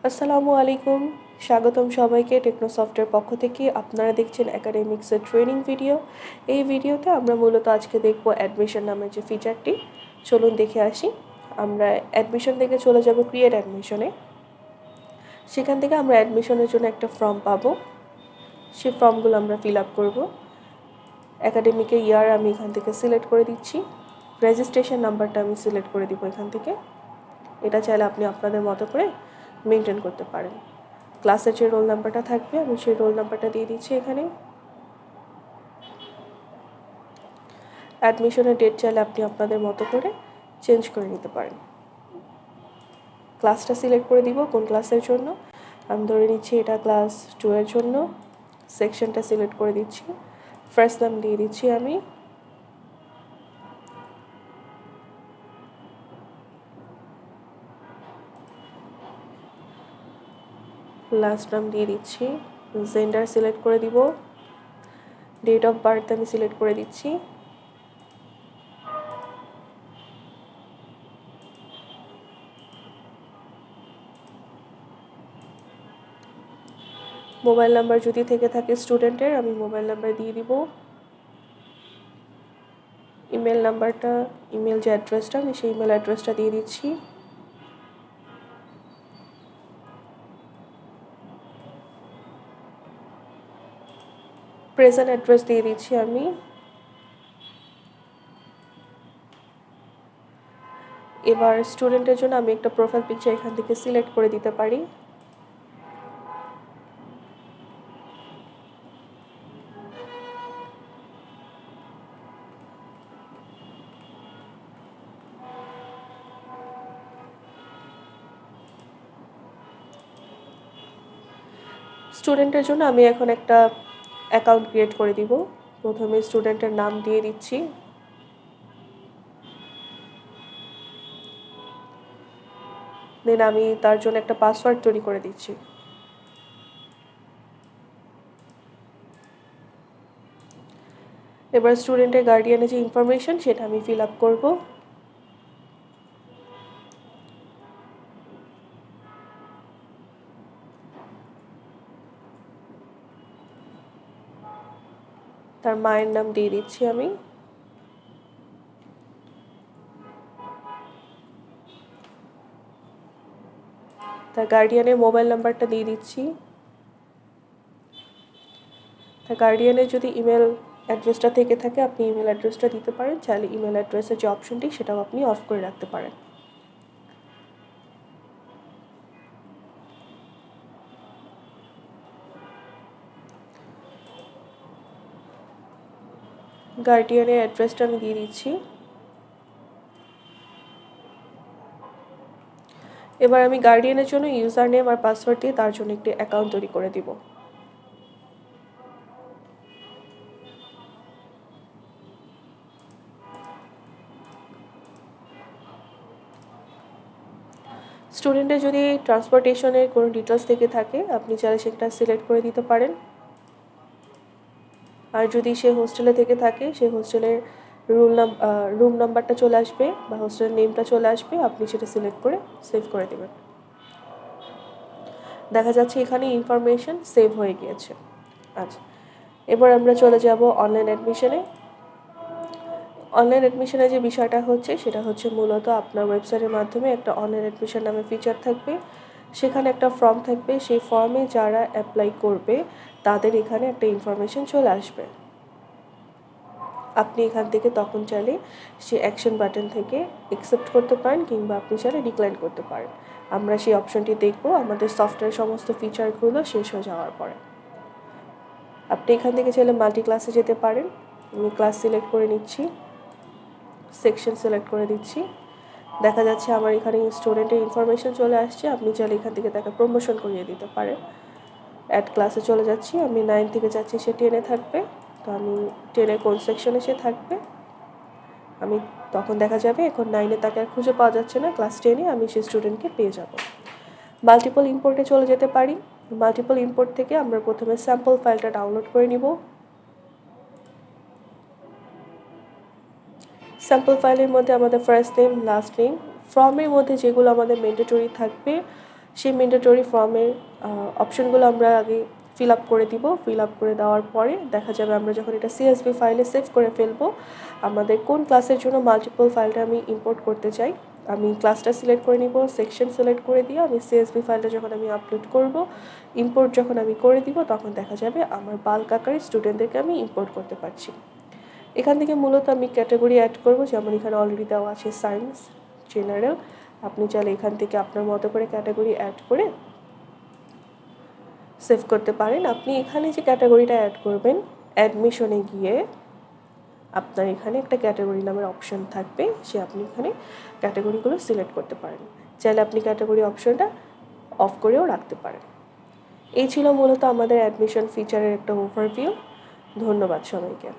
আসসালামু আলাইকুম। স্বাগতম সবাইকে টেকনোসফটের পক্ষ থেকে। আপনারা দেখছেন একাডেমিক্সের ট্রেনিং ভিডিও। এই ভিডিওতে আমরা মূলত আজকে দেখব অ্যাডমিশন নামের যে ফিচারটি। চলুন দেখে আসি। আমরা অ্যাডমিশন থেকে চলে যাব ক্রিয়েট অ্যাডমিশনে। সেখান থেকে আমরা অ্যাডমিশনের জন্য একটা ফর্ম পাবো। সেই ফর্মগুলো আমরা ফিল আপ করবো। অ্যাকাডেমিকের ইয়ার আমি এখান থেকে সিলেক্ট করে দিচ্ছি। রেজিস্ট্রেশন নাম্বারটা আমি সিলেক্ট করে দিব এখান থেকে। এটা চাইলে আপনি আপনাদের মতো করে মেনটেন করতে পারেন। ক্লাসের যে রোল নাম্বারটা থাকবে আমি সেই রোল নাম্বারটা দিয়ে দিচ্ছি এখানে। অ্যাডমিশনের ডেট চাইলে আপনি আপনাদের মতো করে চেঞ্জ করে নিতে পারেন। ক্লাসটা সিলেক্ট করে দিব কোন ক্লাসের জন্য। আমি ধরে নিচ্ছি এটা ক্লাস 2 এর জন্য। সেকশনটা সিলেক্ট করে দিচ্ছি। ফার্স্ট নাম দিয়ে দিচ্ছি আমি। লাস্ট নাম দিয়ে দিচ্ছি। জেন্ডার সিলেক্ট করে দিব। ডেট অফ বার্থ আমি সিলেক্ট করে দিচ্ছি। মোবাইল নাম্বার যদি থেকে থাকে স্টুডেন্টের আমি মোবাইল নাম্বার দিয়ে দিব। ইমেল নাম্বারটা, ইমেল যে অ্যাড্রেসটা আমি সেই ইমেল অ্যাড্রেসটা দিয়ে দিচ্ছি। প্রেজেন্ট অ্যাড্রেস দিয়ে দিচ্ছি আমি। এবার স্টুডেন্টের জন্য আমি একটা প্রোফাইল পিকচার এখান থেকে সিলেক্ট করে দিতে পারি। স্টুডেন্টের জন্য আমি এখন একটা অ্যাকাউন্ট ক্রিয়েট করে দিব। প্রথমে স্টুডেন্টের নাম দিয়ে দিচ্ছি। দেন আমি তার জন্য একটা পাসওয়ার্ড তৈরি করে দিচ্ছি। এবার স্টুডেন্টের গার্ডিয়ানের যে ইনফরমেশন সেটা আমি ফিল আপ করবো। তার মায়ের নাম দিয়ে দিচ্ছি আমি। তার গার্ডিয়ানের মোবাইল নাম্বারটা দিয়ে দিচ্ছি। তার গার্ডিয়ানের যদি ইমেল অ্যাড্রেসটা থেকে থাকে আপনি ইমেল অ্যাড্রেসটা দিতে পারেন। চাইলে ইমেল অ্যাড্রেসের যে অপশনটি সেটাও আপনি অফ করে রাখতে পারেন। গার্ডিয়ানের অ্যাড্রেসটা আমি দিয়ে দিচ্ছি। এবার আমি গার্ডিয়ানের জন্য ইউজার নেম আর পাসওয়ার্ড দিয়ে তার জন্য একটি অ্যাকাউন্ট তৈরি করে দিব। স্টুডেন্টের যদি ট্রান্সপোর্টেশনের কোনো ডিটেলস থেকে থাকে আপনি চাইলে সেটা সিলেক্ট করে দিতে পারেন। আর যদি সে হোস্টেলে থেকে থাকে সেই হোস্টেলের রুম নাম্বারটা চলে আসবে বা হোস্টেলের নেমটা চলে আসবে, আপনি সেটা সিলেক্ট করে সেভ করে দেবেন। দেখা যাচ্ছে এখানে ইনফরমেশন সেভ হয়ে গিয়েছে। আচ্ছা, এবার আমরা চলে যাব অনলাইন অ্যাডমিশনে। অনলাইন অ্যাডমিশনের যে বিষয়টা হচ্ছে সেটা হচ্ছে মূলত আপনার ওয়েবসাইটের মাধ্যমে একটা অনলাইন অ্যাডমিশন নামে ফিচার থাকবে। সেখানে একটা ফর্ম থাকবে। সেই ফর্মে যারা অ্যাপ্লাই করবে তাদের এখানে একটা ইনফরমেশন চলে আসবে। আপনি এখান থেকে তখন চাইলে সে অ্যাকশন বাটন থেকে অ্যাকসেপ্ট করতে পারেন কিংবা আপনি চাইলে ডিক্লাইন করতে পারেন। আমরা সেই অপশনটি দেখব আমাদের সফটওয়্যার সমস্ত ফিচারগুলো শেষ হয়ে যাওয়ার পরে। আপনি এখান থেকে চাইলে মাল্টি ক্লাসে যেতে পারেন। আমি ক্লাস সিলেক্ট করে নিচ্ছি, সেকশন সিলেক্ট করে দিচ্ছি। দেখা যাচ্ছে আমার এখানে স্টুডেন্টের ইনফরমেশন চলে আসছে। আপনি চাইলে এখান থেকে তাকে প্রমোশন করিয়ে দিতে পারেন। অ্যাড ক্লাসে চলে যাচ্ছি, আমি 9 থেকে যাচ্ছি, সে 10-এ থাকবে। তো আমি 10-এর কোন সেকশনে সে থাকবে আমি তখন দেখা যাবে এখন 9-এ তাকে আর খুঁজে পাওয়া যাচ্ছে না, ক্লাস 10-এ আমি সেই স্টুডেন্টকে পেয়ে যাব। মাল্টিপল ইম্পোর্টে চলে যেতে পারি। মাল্টিপল ইম্পোর্ট থেকে আমরা প্রথমে স্যাম্পল ফাইলটা ডাউনলোড করে নিব। স্যাম্পল ফাইলের মধ্যে আমাদের ফার্স্ট নেম, লাস্ট নেম, ফর্মের মধ্যে যেগুলো আমাদের ম্যান্ডেটরি থাকবে সেই ম্যান্ডেটরি ফর্মের অপশনগুলো আমরা আগে ফিল আপ করে দিব। ফিল আপ করে দেওয়ার পরে দেখা যাবে আমরা যখন এটা সিএসভি ফাইলে সেভ করে ফেলবো, আমাদের কোন ক্লাসের জন্য মাল্টিপল ফাইলটা আমি ইম্পোর্ট করতে চাই, আমি ক্লাসটা সিলেক্ট করে নিব, সেকশন সিলেক্ট করে দিয়ে আমি সিএসভি ফাইলটা যখন আমি আপলোড করব, ইম্পোর্ট যখন আমি করে দিব, তখন দেখা যাবে আমার বাল্ক আকারে স্টুডেন্টদেরকে আমি ইম্পোর্ট করতে পারছি। এখান থেকে মূলত আমি ক্যাটাগরি অ্যাড করব, যেমন এখানে অলরেডি দেওয়া আছে সায়েন্স, জেনারেল। আপনি চাইলে এখান থেকে আপনার মতো করে ক্যাটাগরি অ্যাড করে সেভ করতে পারেন। আপনি এখানে যে ক্যাটাগরিটা অ্যাড করবেন, অ্যাডমিশনে গিয়ে আপনার এখানে একটা ক্যাটাগরি নামের অপশন থাকবে, আপনি এখানে ক্যাটাগরিগুলো সিলেক্ট করতে পারেন। চাইলে আপনি ক্যাটাগরি অপশনটা অফ করেও রাখতে পারেন। এই ছিল মূলত আমাদের অ্যাডমিশন ফিচারের একটা ওভারভিউ। ধন্যবাদ সবাইকে।